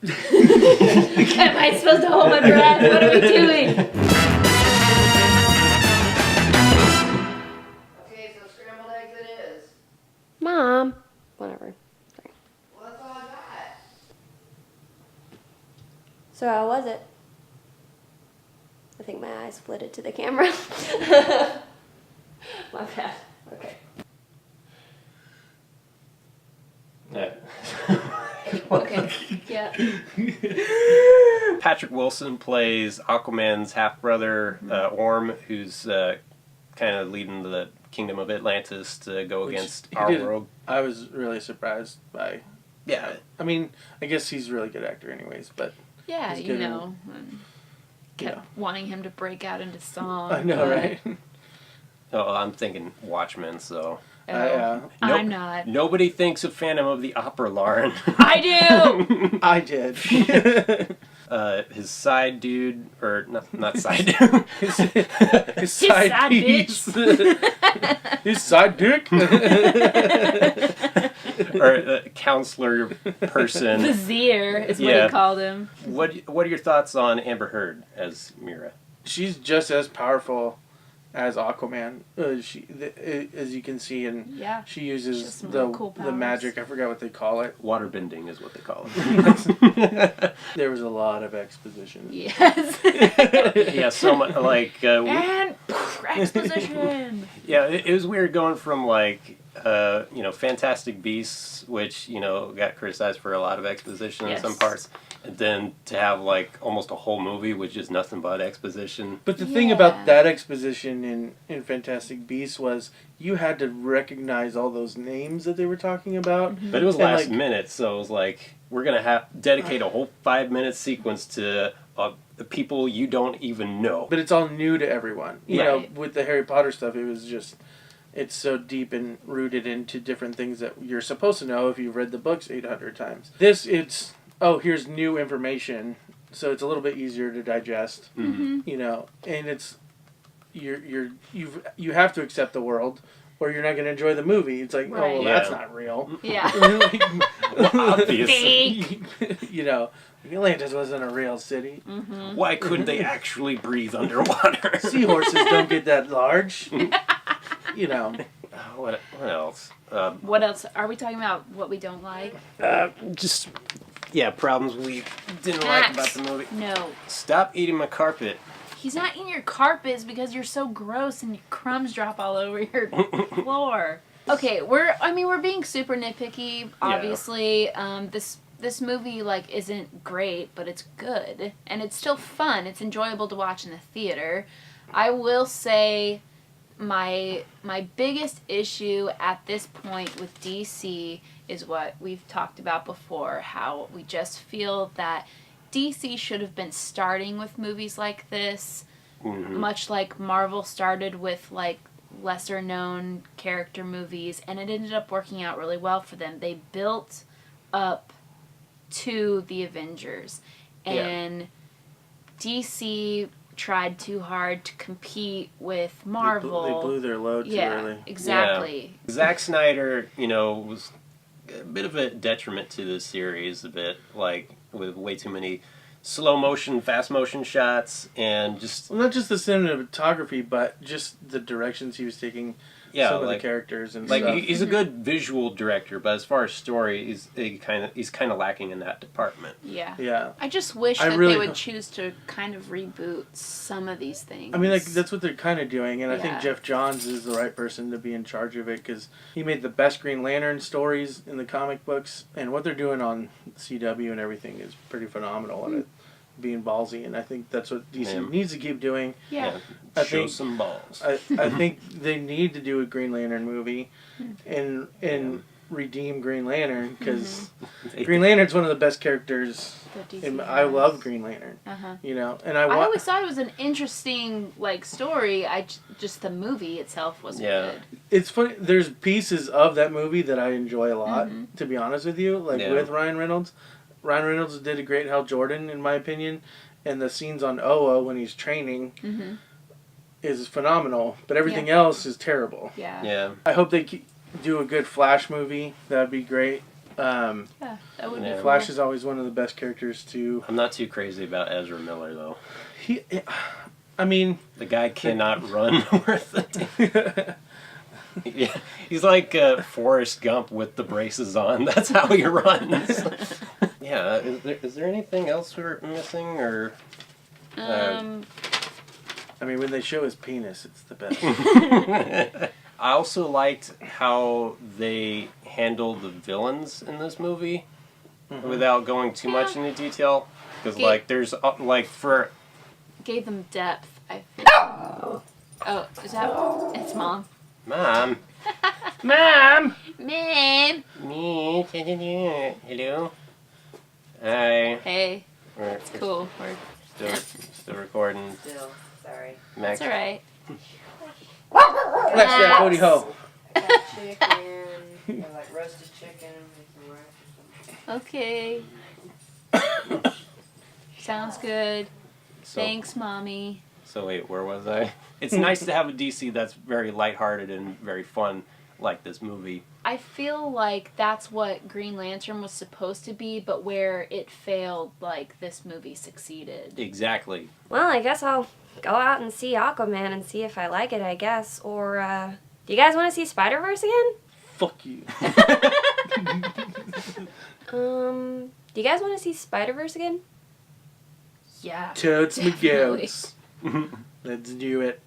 Am I supposed to hold my breath? What are we doing? Okay, so scrambled eggs it is. Mom. Whatever. Sorry. Well, that's all I got. So how was it? I think my eyes flitted to the camera. My bad. Okay. Yeah. Okay. Yeah. Patrick Wilson plays Aquaman's half-brother, Orm, who's kind of leading the Kingdom of Atlantis to go against our world. I was really surprised by... Yeah. I mean, I guess he's a really good actor anyways, but... Yeah, he's you good know. Kept wanting him to break out into song. I know, right? Oh, I'm thinking Watchmen, so... I'm not. Nobody thinks of Phantom of the Opera, Lauren. I do! I did. His side dude, or not side dude. His side piece. His side dick. Or counselor person. Vizier is what he called him. What are your thoughts on Amber Heard as Mira? She's just as powerful as Aquaman. As you can see, and she uses the magic. I forgot what they call it. Waterbending is what they call it. There was a lot of exposition. Yes. Yeah, so much like and exposition. Yeah, it was weird going from like Fantastic Beasts, which got criticized for a lot of exposition in some parts, and then to have like almost a whole movie with just nothing but exposition. But the thing about that exposition in Fantastic Beasts was you had to recognize all those names that they were talking about. Mm-hmm. But it was last minute, so it was like, we're going to dedicate a whole 5-minute sequence to the people you don't even know. But it's all new to everyone. You know, with the Harry Potter stuff, it was just... It's so deep and rooted into different things that you're supposed to know if you've read the books 800 times. This, it's... Oh, here's new information, so it's a little bit easier to digest. Mm-hmm. And it's you have to accept the world, or you're not going to enjoy the movie. It's like, oh, well, that's not real. Yeah. Well, obviously. Atlantis wasn't a real city. Mm-hmm. Why couldn't they actually breathe underwater? Seahorses don't get that large. What else? What else? Are we talking about what we don't like? Problems we didn't like about the movie. No. Stop eating my carpet. He's not eating your carpets because you're so gross and your crumbs drop all over your floor. Okay, we're being super nitpicky, obviously. Yeah. This movie isn't great, but it's good and it's still fun. It's enjoyable to watch in the theater. I will say my biggest issue at this point with DC is what we've talked about before, how we just feel that DC should have been starting with movies like this, much like Marvel started with lesser known character movies, and it ended up working out really well for them. They built up to the Avengers, and DC tried too hard to compete with Marvel. They blew their load too early. Exactly. Yeah. Zack Snyder, was a bit of a detriment to the series, with way too many slow motion, fast motion shots, and just... Well, not just the cinematography, but just the directions he was taking some of the characters and stuff. He's a good visual director, but as far as story, he's kind of lacking in that department. Yeah. Yeah. I just wish that they would choose to kind of reboot some of these things. I mean, that's what they're kind of doing, and I think Jeff Johns is the right person to be in charge of it, because he made the best Green Lantern stories in the comic books, and what they're doing on CW and everything is pretty phenomenal on it. Being ballsy, and I think that's what DC needs to keep doing. Yeah. Show some balls. I think they need to do a Green Lantern movie and redeem Green Lantern, because Green Lantern's one of the best characters. I love Green Lantern. And I always thought it was an interesting story. Just the movie itself wasn't good. It's funny. There's pieces of that movie that I enjoy a lot. To be honest with you, with Ryan Reynolds. Ryan Reynolds did a great Hal Jordan, in my opinion, and the scenes on Oa when he's training is phenomenal, but everything else is terrible. Yeah. I hope they do a good Flash movie. That'd be great. Yeah, that would be cool. Flash is always one of the best characters to... I'm not too crazy about Ezra Miller, though. I mean... The guy cannot run worth a damn. Yeah, he's like Forrest Gump with the braces on. That's how he runs. Yeah, is there anything else we're missing, or... I mean, when they show his penis, it's the best. I also liked how they handled the villains in this movie without going too much into detail. Because, like, there's, like, for... Gave them depth, I feel. Oh, is that... It's Mom. Mom. Mom! Mom! Me? Hello? Hi. Hey, We're it's cool. We're... still recording. Still, sorry. That's alright. Flash that booty hole. I got chicken, or like roasted chicken with some rice or something. Okay. Sounds good. So, Thanks, Mommy. So wait, where was I? It's nice to have a DC that's very lighthearted and very fun, like this movie. I feel like that's what Green Lantern was supposed to be, but where it failed, like, this movie succeeded. Exactly. Well, I guess I'll go out and see Aquaman and see if I like it, I guess. Or, do you guys want to see Spiderverse again? Fuck you. Do you guys want to see Spiderverse again? Yeah. Totes my definitely. goats. Let's do it.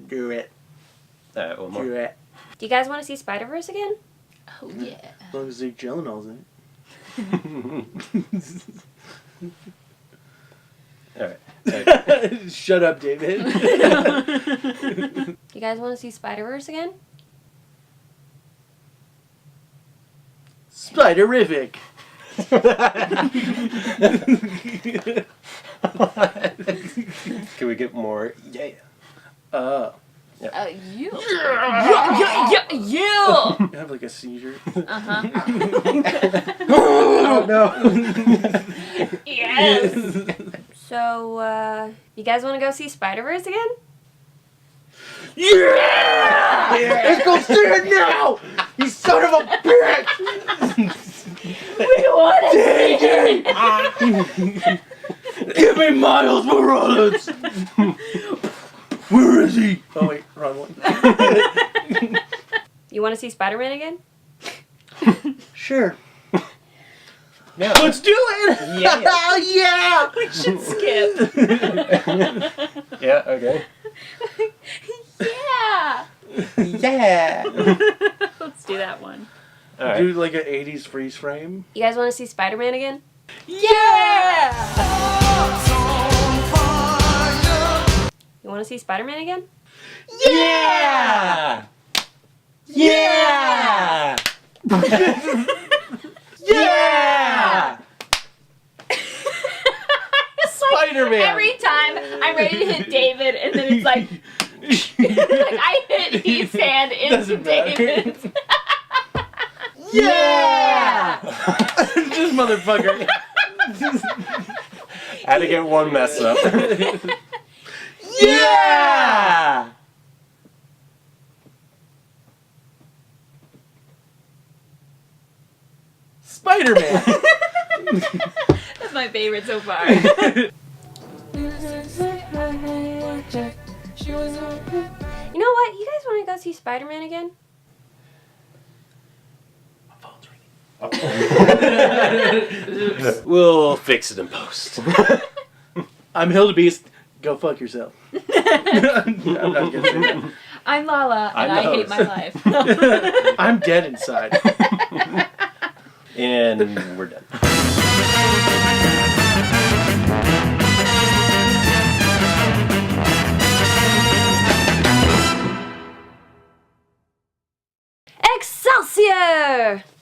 Do it. Alright, one more. Do it. Do you guys want to see Spiderverse again? Oh, yeah. As long as Zeke Gyllenhaal's in Alright. it. Shut up, David. You guys want to see Spiderverse again? Spiderific. Can we get more? Yeah. You. You! You have like a seizure. Uh-huh. Oh no. Yes! So, you guys want to go see Spiderverse again? Yeah! Let's go see it now! You son of a bitch! We want to see it! Give me Miles Morales! Where is he? Oh wait, wrong one. You want to see Spider-Man again? Sure. Yeah. Let's do it! Yeah. Yeah! We should skip. Yeah, okay. Yeah! Yeah! Let's do that one. Alright. Do like an 80s freeze frame. You guys want to see Spider-Man again? Yeah! You want to see Spider-Man again? Yeah! Yeah! Yeah! Spider-Man! Every time I'm ready to hit David, and then it's like, like I hit Heath's hand into Doesn't matter. David's. Yeah! This motherfucker. Had to get one mess up. Yeah! Spider-Man. That's my favorite so far. You know what? You guys want to go see Spider-Man again? We'll fix it in post. I'm Hildebeast. Go fuck yourself. I'm not gonna say that. I'm Lala, and I'm the I hate my host. life. I'm dead inside. And we're done. Excelsior!